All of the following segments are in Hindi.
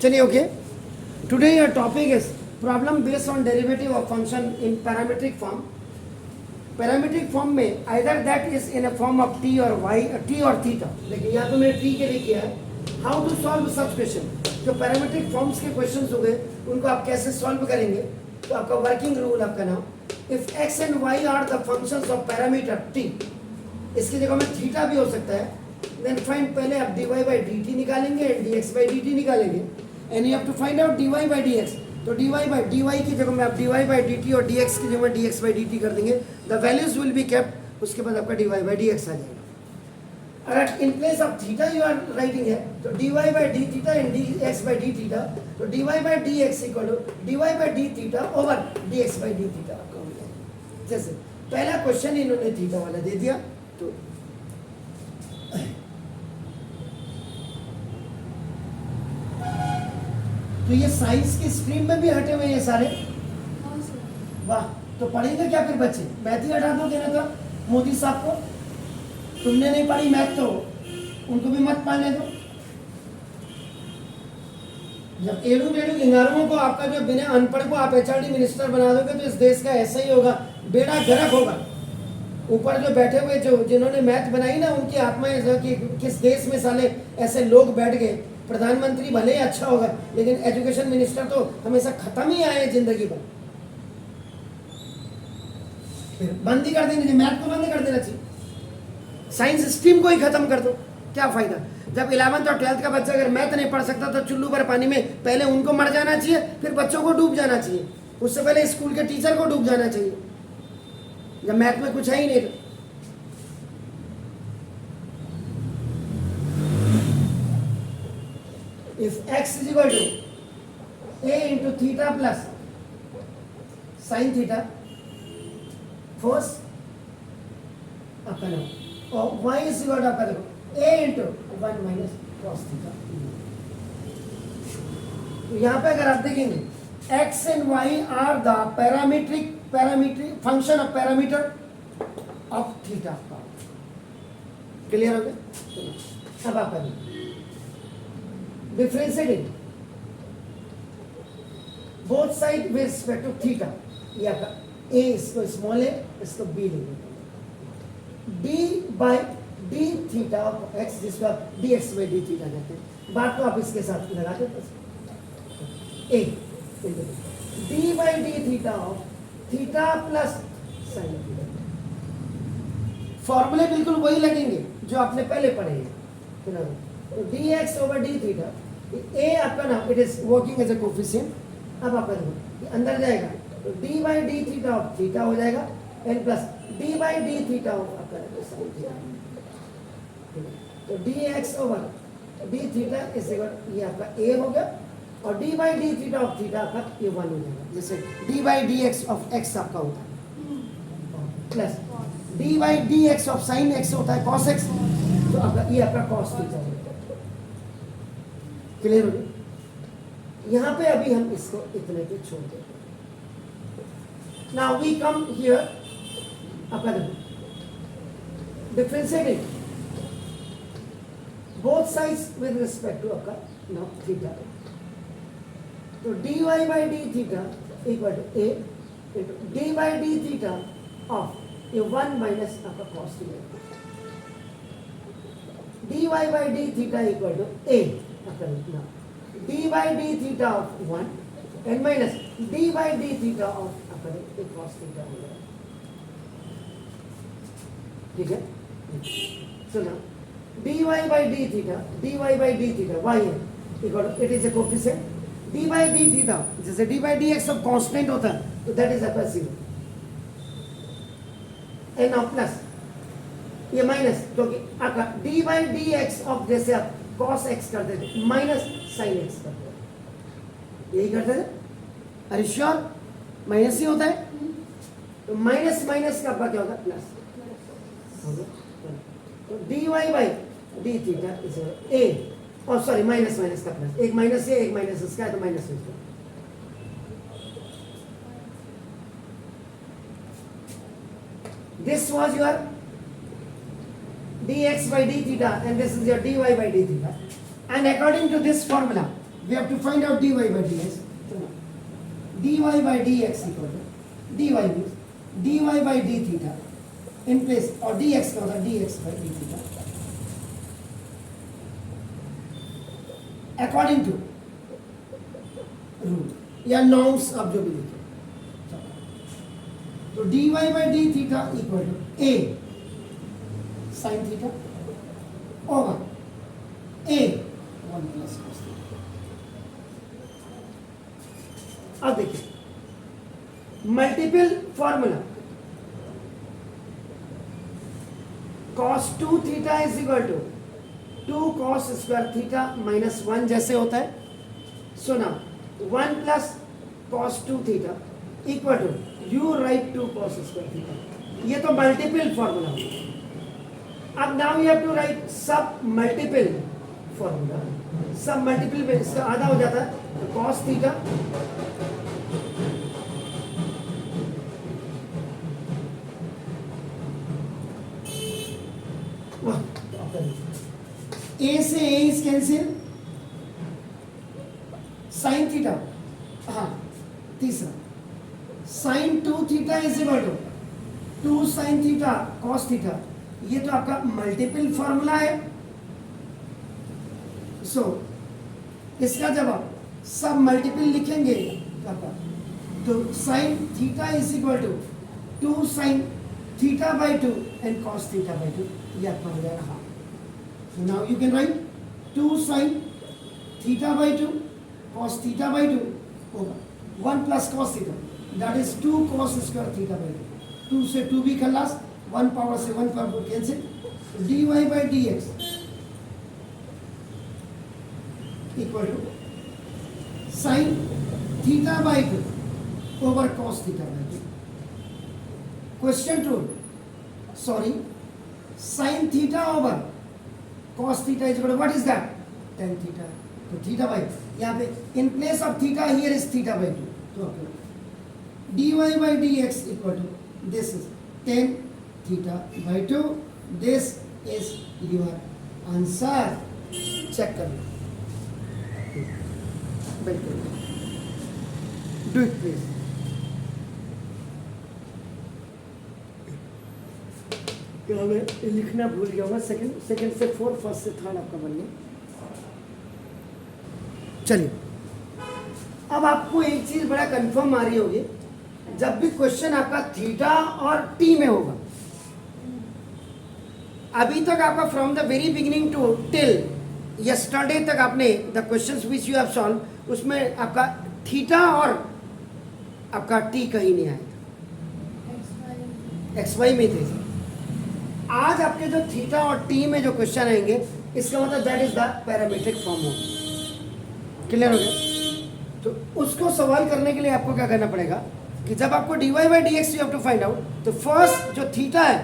चलिए okay. Today your topic is problem based on derivative of function in parametric form. Parametric form में either that is in a form of t और y, t और थीटा. देखिए यहाँ तो मैंने t के लिए किया है. How to solve such question. जो पैरामीट्रिक फॉर्म्स के क्वेश्चंस हो गए उनको आप कैसे सॉल्व करेंगे. तो आपका वर्किंग रूल आपका नाम, if x and y are the functions of parameter t, इसकी जगह में थीटा भी हो सकता है. देन फाइंड, पहले आप dy by dt निकालेंगे एंड dx by dt निकालेंगे and you have to find out dy by dx. तो dy की जगह में आप dy by dt और dx की जगह में dx by dt कर देंगे. The values will be kept. उसके बाद आपका dy by dx आ जाएगा. अगर in place of theta you are writing है तो dy by d theta and dx by d theta. तो dy by dx equal to dy by d theta over dx by d theta आपका हो जाएगा. जैसे पहला क्वेश्चन इन्होंने थीटा वाला दे दिया. तो ये साइंस की स्ट्रीम में भी हटे हुए ये सारे. वाह. तो पढ़ेंगे क्या फिर बच्चे. मैथ ही हटा दो देना था मोदी साहब को. तुमने नहीं पढ़ी मैथ तो उनको भी मत पढ़ने दो. जब एडू बेडू गिंगारुओं को, आपका जो बिना अनपढ़ को आप एचआरडी मिनिस्टर बना दोगे तो इस देश का ऐसा ही होगा. बेड़ा गर्क होगा. ऊपर जो बैठे हुए जो जिन्होंने मैथ बनाई ना, उनकी आत्माएं जो कि किस देश में साले ऐसे लोग बैठ गए. प्रधानमंत्री भले ही अच्छा होगा लेकिन एजुकेशन मिनिस्टर तो हमेशा खत्म ही आए जिंदगी भर. फिर बंद ही कर देना चाहिए. मैथ को बंद कर देना चाहिए. साइंस स्ट्रीम को ही खत्म कर दो. क्या फायदा. जब 11th और 12th का बच्चा अगर मैथ नहीं पढ़ सकता तो चुल्लू भर पानी में पहले उनको मर जाना चाहिए, फिर बच्चों को डूब जाना चाहिए. उससे पहले स्कूल के टीचर को डूब जाना चाहिए जब मैथ में कुछ है ही नहीं. If x is equal to a into theta plus sin theta, first आपका नाम, और y is equal to आपका देखो a into 1 minus cos theta. तो यहाँ पे अगर आप देखेंगे x and y are the parametric function of parameter of theta. Clear हो गया. अब आपका differentiating both sides with respect to theta. ये आपका a इसको स्मॉल है, इसको b लेंगे. d by d theta of x जिसको आप dx by d theta कहते हैं. बात को आप इसके साथ लगा देते हैं. a d by d theta of theta plus sin theta. फॉर्मूले बिल्कुल वही लगेंगे जो आपने पहले पढ़े हैं. तो dx over d theta, a आपका ना it is working as a coefficient. अब आपका देखो अंदर जाएगा तो d by d theta of theta हो जाएगा n plus d by d theta of आपका sin theta. तो dx over d theta is equal, ये आपका a हो गया, और d by d theta of theta आपका ये 1 हो जाएगा. जैसे d by dx of x आपका होता है plus d by dx of sin x होता है cos x. तो आपका ये आपका cos थीटा. क्लियर हो गया. यहाँ पे अभी हम इसको इतने पे छोड़ देते हैं. Now we come here. आपका देखो differentiating both sides with respect to आपका नाउ थीटा. तो dy by d theta equal to a into d by d theta of ये 1 माइनस आपका cos theta. dy by d theta equal to a now d by d theta of 1 and minus d by d theta of a cos theta हो जाएगा. ठीक है. so now dy by d theta y है equal to, it is a coefficient, d by d theta जैसे d by dx सब कांस्टेंट होता है तो that is आपका 0. and now plus ये माइनस, क्योंकि आपका d by dx ऑफ जैसे आप cos x करते थे माइनस sin x करते थे, यही करते थे. अरे श्योर माइनस ही होता है. तो माइनस माइनस का आपका क्या होगा प्लस. तो dy by d theta is a, और सॉरी माइनस माइनस का प्लस. एक माइनस ये एक माइनस इसका है तो माइनस इसका. This was your dx by d theta and this is your dy by d theta, and according to this formula we have to find out dy by dx. dy by dx equal to dy means dy by d theta in place और dx का होता dx by d theta according to rule या norms आप जो भी लिखे. तो dy by d theta equal to a sin theta over a 1 plus cos theta. अब देखिए multiple formula cos 2 theta is equal to 2 cos square theta minus 1 जैसे होता है. So now 1 plus cos 2 theta equal to you write 2 cos square theta. ये तो मल्टीपल फॉर्मूला होगा. अब now you have to write sub multiple formula. Sub multiple में इसका आधा हो जाता है तो cos थीटा ए से a is cancel. Sine theta हाँ तीसरा sine 2 theta is equal to 2 sine theta cos theta. ये तो आपका मल्टीपल फॉर्मूला है. सो इसका जब आप सब मल्टीपल लिखेंगे तो sine theta is equal to 2 sine theta by 2 and cos theta by 2. ये आपका हो जाएगा half. So now you can write 2 sin theta by 2 cos theta by 2 over 1 plus cos theta. That is 2 cos square theta by 2. 2 से 2 भी खलास 1 पावर से 1 power cancel. dy by dx equal to sin theta by 2 over cos theta by 2. Question 2. Sorry. Sin theta over cos theta is equal to what is that? Tan theta. तो theta by यहाँ पे in place of theta here is theta by 2. तो dy by dx equal to this is tan theta by 2. This is your answer. Check कर लो. बिल्कुल. Do it please. मैं लिखना भूल गया हूँ. सेकंड से 4 फर्स्ट से 3 आपका बन गया. चलिए अब आपको एक चीज बड़ा कंफर्म आ रही होगी. जब भी क्वेश्चन आपका थीटा और टी में होगा, अभी तक आपका from the very beginning to till yesterday तक आपने the questions which you have solve, उसमें आपका थीटा और आपका टी कहीं नहीं आया था. एक्स वाई में थे. आज आपके जो थीटा और टी में जो क्वेश्चन आएंगे, इसका मतलब that is the parametric form हो. क्लियर हो गया? तो उसको सवाल करने के लिए आपको क्या करना पड़ेगा कि जब आपको dy by dx you have to find out, तो फर्स्ट जो थीटा है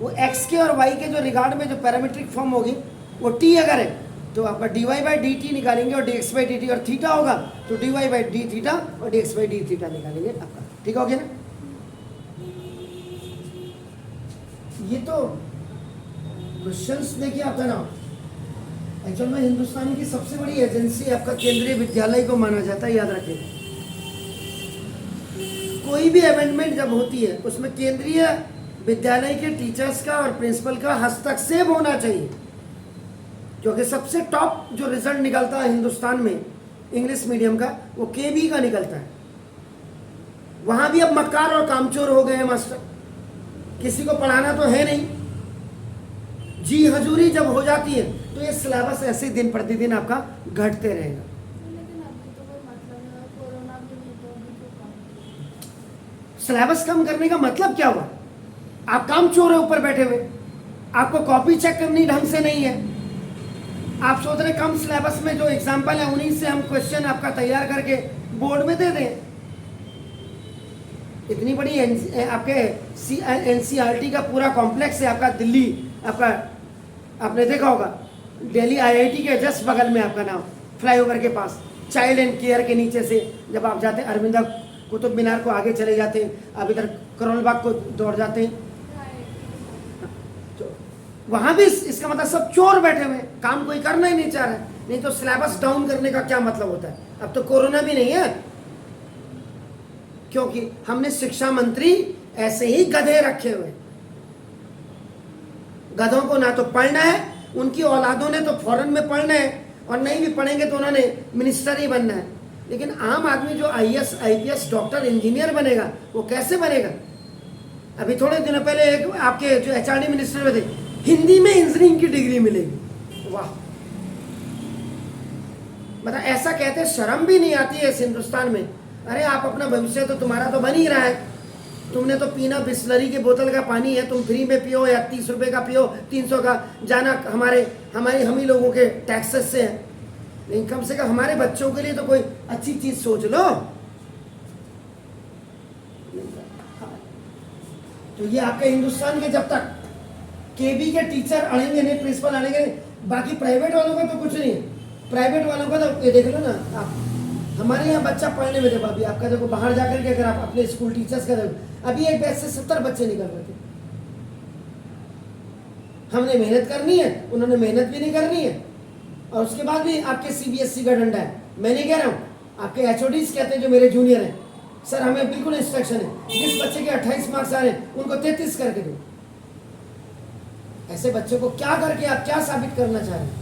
वो x के और y के जो रिगार्ड में जो पैरामीट्रिक फॉर्म होगी वो t अगर है तो आपका dy by dt निकालेंगे और dx by dt, और थीटा होगा तो dy by d थीटा और dx by d थीटा निकालेंगे आपका. ठीक हो गया ना? ये तो क्वेश्चंस देखिए आपका ना, एक्चुअल में हिंदुस्तान की सबसे बड़ी एजेंसी आपका केंद्रीय विद्यालय को माना जाता है. याद रखें, कोई भी अमेंडमेंट जब होती है उसमें केंद्रीय विद्यालय के टीचर्स का और प्रिंसिपल का हस्तक्षेप होना चाहिए, क्योंकि सबसे टॉप जो रिजल्ट निकलता है हिंदुस्तान में इंग्लिश मीडियम का वो केबी का निकलता है. वहां भी अब मक्कार और कामचोर हो गए हैं मास्टर. किसी को पढ़ाना तो है नहीं, जी हजूरी जब हो जाती है तो ये सिलेबस ऐसे दिन प्रतिदिन आपका घटते रहेगा. सिलेबस कम करने का मतलब क्या हुआ? आप काम चोर है ऊपर बैठे हुए, आपको कॉपी चेक करनी ढंग से नहीं है. आप सोच रहे कम सिलेबस में जो एग्जाम्पल है उन्हीं से हम क्वेश्चन आपका तैयार करके बोर्ड में दे दें. इतनी बड़ी आपके एनसीईआरटी का पूरा कॉम्प्लेक्स है आपका दिल्ली, आपका आपने देखा होगा दिल्ली आईआईटी के जस्ट बगल में आपका नाम फ्लाईओवर के पास चाइल्ड एंड केयर के नीचे से जब आप जाते हैं अरविंदा कुतुब मीनार को आगे चले जाते हैं, आप इधर करोल बाग को दौड़ जाते हैं, तो वहाँ भी इसका मतलब सब चोर बैठे हुए, काम कोई करना ही नहीं चाह रहा है. नहीं तो सिलेबस डाउन करने का क्या मतलब होता है? अब तो कोरोना भी नहीं है, क्योंकि हमने शिक्षा मंत्री ऐसे ही गधे रखे हुए। गधों को ना तो पढ़ना है, उनकी औलादों ने तो फॉरेन में पढ़ना है, और नहीं भी पढ़ेंगे तो उन्होंने मिनिस्टर ही बनना है। लेकिन आम आदमी जो आईएएस, आईपीएस, डॉक्टर, इंजीनियर बनेगा, वो कैसे बनेगा? अभी थोड़े दिनों पहले एक आपके जो एचआरडी मिनिस्टर में थे, हिंदी में इंजीनियरिंग की डिग्री मिलेगी। वाह, मतलब ऐसा कहते शर्म भी नहीं आती है इस हिंदुस्तान में। अरे आप अपना भविष्य तो तुम्हारा तो बन ही रहा है, तुमने तो पीना बिस्लरी की बोतल का पानी है, तुम फ्री में पियो या 30 रुपए का पियो, 300 का जाना हम ही लोगों के टैक्सेस से है। लेकिन कम से कम हमारे बच्चों के लिए तो कोई अच्छी चीज सोच लो। तो ये आपके हिंदुस्तान के जब तक केबी के टीचर अड़ेंगे नहीं, प्रिंसिपल अड़ेंगे नहीं, बाकी प्राइवेट वालों का तो कुछ नहीं है। प्राइवेट वालों का तो ये देख लो ना आप, हमारे यहाँ बच्चा पढ़ने में देखो, अभी आपका देखो बाहर जाकर के अगर आप अपने स्कूल टीचर्स का देखो, अभी एक बैच से 70 बच्चे निकल रहे थे। हमने मेहनत करनी है, उन्होंने मेहनत भी नहीं करनी है, और उसके बाद भी आपके सीबीएसई का डंडा है। मैं नहीं कह रहा हूँ, आपके एचओडीज कहते हैं जो मेरे जूनियर हैं, सर हमें बिल्कुल इंस्ट्रक्शन है, जिस बच्चे के 28 मार्क्स आ रहे हैं उनको 33 करके दो। ऐसे बच्चों को क्या करके आप क्या साबित करना चाह रहे हैं?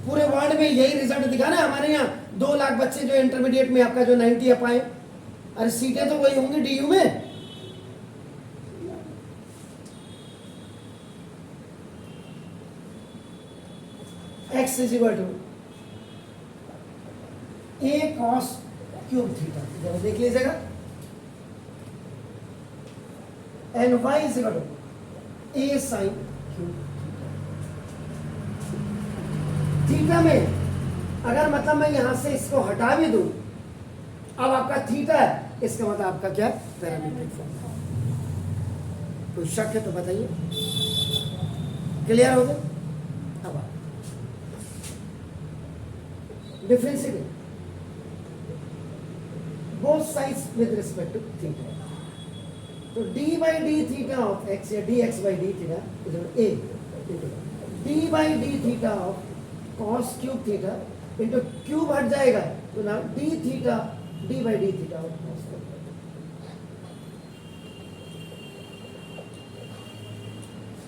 पूरे वर्ल्ड में यही रिजल्ट दिखाना है। हमारे यहाँ 2 लाख बच्चे जो इंटरमीडिएट में आपका जो 90 अप आए, अरे सीटें तो वही होंगी डीयू में। x is equal to a cos cube theta, जरा देख लीजिएगा, and y is equal to a sin cube theta में। अगर मतलब मैं यहां से इसको हटा भी दूं, अब आपका थीटा है, इसका मतलब आपका क्या है? Parametric form. कोई शक है तो बताइए, क्लियर हो गया? अब differentiate both sides with respect to theta. तो d by D theta of x या dx by D theta is a into d by D theta of cos cube theta into cube हट जाएगा, तो ना d थीटा d by D theta of cos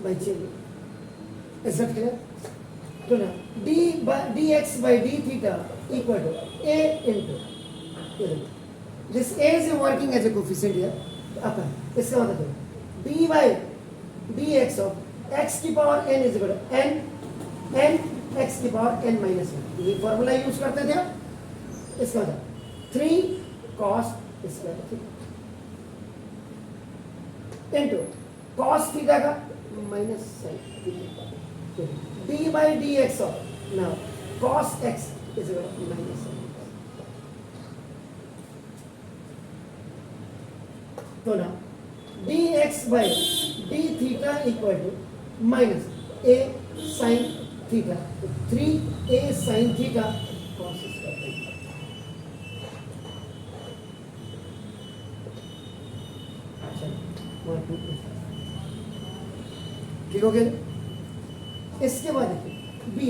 by चलिए ऐसा क्लियर? तो ना d x by D theta equal to a into this a is working as a coefficient here, अपन इसका मतलब d by D x of x की power n is equal to n x की पावर n माइनस 1। ये फॉर्मूला यूज करते थे आप। इसका मतलब 3 cos square theta into cos theta का minus sine d by D x of now cos x is equal to minus sine. तो ना dx by D theta equal to minus a sine theta, तो 3a sine theta cos square theta. ठीक हो गया? इसके बाद देखिए B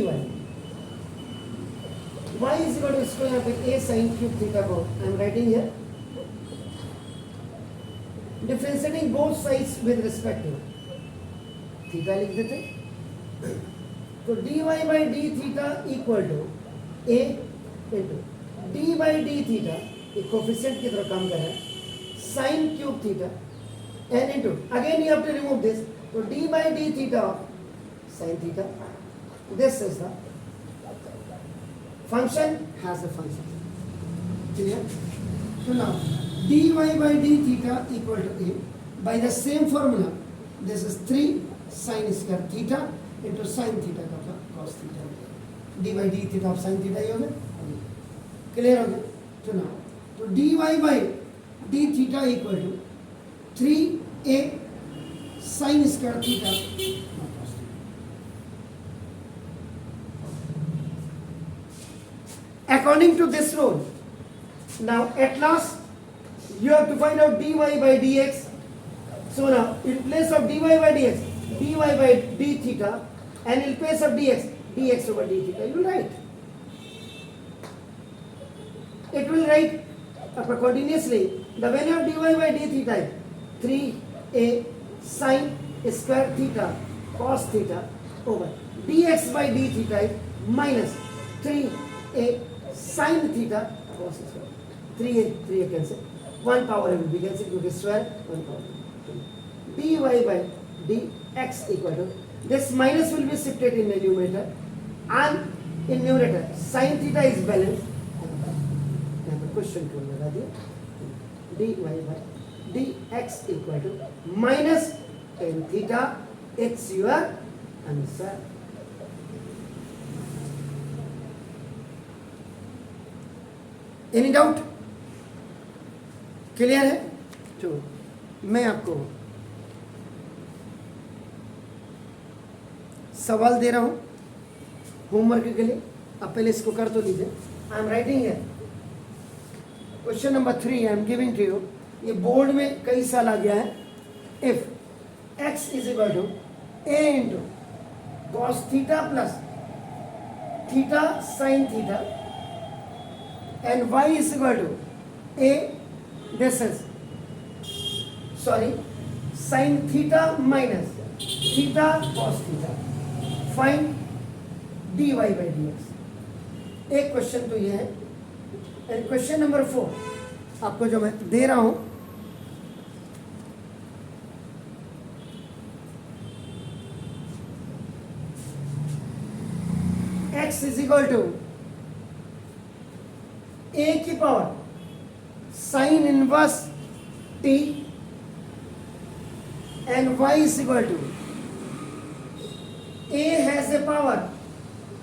Y is equal to, इसको यहाँ पे a साइन क्यूब थीटा को I am writing here, differentiating both sides with respect to theta लिख देते। तो dy by D theta equal to a into d by D theta, ये कोफिशिएंट की तरफ काम कर रहा है, sine cube theta n into again you have to remove this, तो d by D theta sine theta, this is the function has a function. Clear? तो now dy by d theta equal to a by the same formula, this is 3 sin square theta into sin theta का cos theta, d by d theta of sin theta ये हो गया। क्लियर हो गया? तो ना तो dy by d theta equal to 3a sin square theta according to this rule. Now at last you have to find out dy by dx. So now in place of dy by dx, dy by d theta, and in place of dx, dx over d theta, you write. it will write continuously the value of dy by d theta is 3a sin square theta cos theta over dx by d theta is minus 3a sin theta cos square. 3a cancel, 1 power will be cancelled क्योंकि square 1 power. dy by dx equal to, this minus will be shifted in the numerator and in numerator sin theta is balanced. यहाँ पर क्वेश्चन क्यों लगा दिया, dy by dx equal to minus tan theta. It's your answer. Any doubt? Clear है? तो मैं आपको सवाल दे रहा हूं होमवर्क के लिए. अब पहले इसको कर तो लीजिए. आई एम राइटिंग है question number 3 I am giving to you. ये बोर्ड में कई साल आ गया है. If x is equal to a into cos theta plus theta sine theta and y is equal to a, this is sorry sin theta minus theta cos theta. Find dy by dx. एक क्वेश्चन तो ये है. एंड क्वेश्चन नंबर 4 आपको जो मैं दे रहा हूं, x is equal to a की power sine inverse t and y is equal to a has a power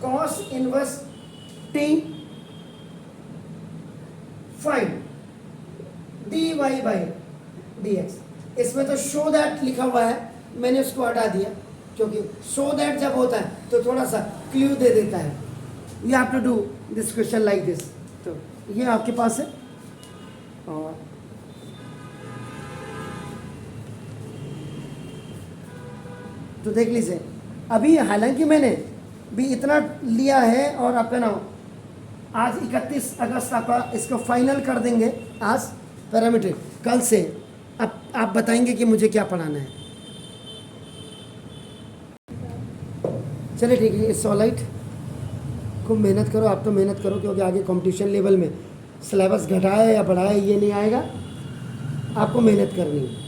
cos inverse t. Find dy by dx. इसमें तो शो दैट लिखा हुआ है, मैंने उसको हटा दिया क्योंकि शो दैट जब होता है तो थोड़ा सा क्लू दे देता है. You have to do this question like this. तो ये आपके पास है और तो देख लीजिए. अभी हालांकि मैंने भी इतना लिया है और आपका ना आज 31 अगस्त आपका इसको फाइनल कर देंगे आज पैरामीट्रिक. कल से अब आप बताएंगे कि मुझे क्या पढ़ाना है. चलिए ठीक है. It's alright. खूब मेहनत करो. आप तो मेहनत करो क्योंकि आगे कंपटीशन लेवल में सिलेबस घटाए या बढ़ाए ये नहीं आएगा. आपको मेहनत करनी है.